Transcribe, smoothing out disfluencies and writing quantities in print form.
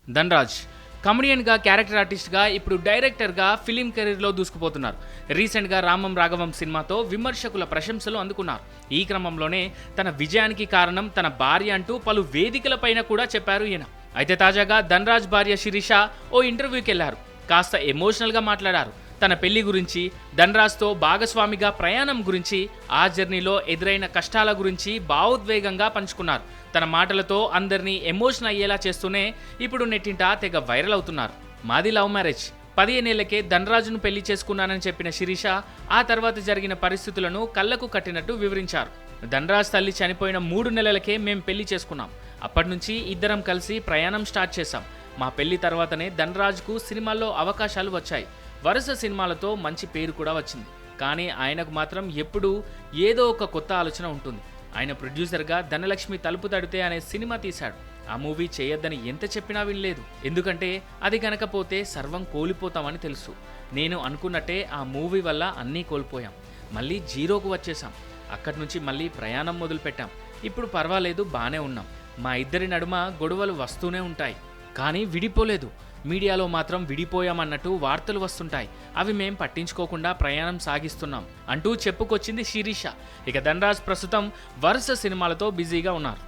Dhanraj కమెడియన్‌గా, character ఆర్టిస్ట్‌గా, ఇప్పుడు డైరెక్టర్‌గా ఫిలిం కెరీర్‌లో దూసుకుపోతున్నారు. రీసెంట్‌గా 'రామం రాఘవం' సినిమాతో విమర్శకుల ప్రశంసలు అందుకున్నారు. ఈ క్రమంలోనే తన విజయానికి కారణం తన భార్య అంటూ పలు వేదికలపైన కూడా చెప్పారు ఈయన. అయితే తాజాగా ధన్‌రాజ్ భార్య శిరీష ఓ ఇంటర్వ్యూకెళ్లారు. కాస్త ఎమోషనల్‌గా మాట్లాడారు. తన పెళ్లి గురించి, ధన్‌రాజ్‌తో భాగస్వామిగా ప్రయాణం గురించి, ఆ జర్నీలో ఎదురైన కష్టాల గురించి భావోద్వేగంగా పంచుకున్నారు. తన మాటలతో అందరినీ ఎమోషనల్ అయ్యేలా చేస్తూనే ఇప్పుడు నెట్టింట తెగ వైరల్ అవుతున్నారు. మాది లవ్ మ్యారేజ్. 15 ఏళ్లకే ధన్‌రాజ్‌ను పెళ్లి చేసుకున్నానని చెప్పిన శిరీష ఆ తర్వాత జరిగిన పరిస్థితులను కళ్లకు కట్టినట్టు వివరించారు. ధన్‌రాజ్ తల్లి చనిపోయిన 3 నెలలకే మేం పెళ్లి చేసుకున్నాం. అప్పటినుంచి ఇద్దరం కలిసి ప్రయాణం స్టార్ట్ చేశాం. మా పెళ్లి తర్వాతనే ధన్‌రాజ్‌కు సినిమాల్లో అవకాశాలు వచ్చాయి. వరుస సినిమాలతో మంచి పేరు కూడా వచ్చింది. కానీ ఆయనకు మాత్రం ఎప్పుడూ ఏదో ఒక కొత్త ఆలోచన ఉంటుంది. ఆయన ప్రొడ్యూసర్గా ధనలక్ష్మి తలుపు తడితే అనే సినిమా తీశాడు. ఆ మూవీ చేయొద్దని ఎంత చెప్పినా వినలేదు. ఎందుకంటే అది కనకపోతే సర్వం కోల్పోతామని తెలుసు. నేను అనుకున్నట్టే ఆ మూవీ వల్ల అన్నీ కోల్పోయాం. మళ్ళీ జీరోకు వచ్చేసాం. అక్కడి నుంచి మళ్ళీ ప్రయాణం మొదలుపెట్టాం. ఇప్పుడు పర్వాలేదు, బానే ఉన్నాం. మా ఇద్దరి నడుమ గొడవలు వస్తూనే ఉంటాయి, కానీ విడిపోలేదు. మీడియాలో మాత్రం విడిపోయామన్నట్టు వార్తలు వస్తుంటాయి. అవి మేం పట్టించుకోకుండా ప్రయాణం సాగిస్తున్నాం అంటూ చెప్పుకొచ్చింది శిరీష. ఇక ధన్‌రాజ్ ప్రస్తుతం వరుస సినిమాలతో బిజీగా ఉన్నారు.